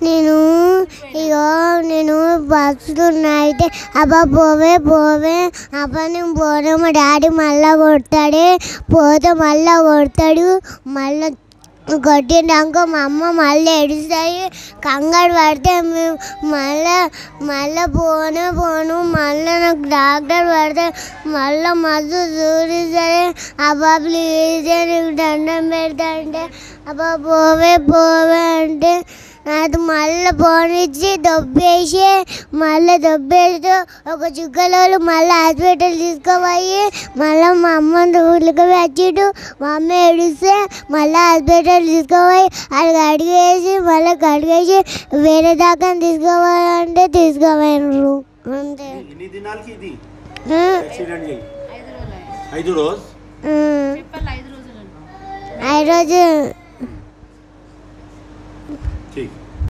నేను నేను బస్సులో అయితే అబ్బా పోవే పోవే అబ్బా నేను పోతే మా డాడీ మళ్ళా కొడతాడే పోతే మళ్ళా కొడతాడు మళ్ళా కొట్టినాక మా అమ్మ మళ్ళీ ఏడుస్తాయి కంగారు పడితే మేము మళ్ళీ పోను మళ్ళీ నాకు డాక్టర్ పడితే మళ్ళీ మస్తు చూపిస్తారు అబ్బా ప్లీజ్ నీకు దండం పెడతా అంటే అబ్బా పోవే అంటే అది మళ్ళీ పోనిచ్చి దొబ్బేస్తూ ఒక చుక్కలో మళ్ళీ హాస్పిటల్ తీసుకుపోయి మళ్ళీ మా అమ్మని ఊళ్ళకి వచ్చిట్టు మా అమ్మ ఏడిస్తే మళ్ళీ హాస్పిటల్ తీసుకుపోయి అది కడిగేసి వేరే దాకా తీసుకుపోవాలంటే తీసుకుపోయినారు అంతే. ఐదు రోజు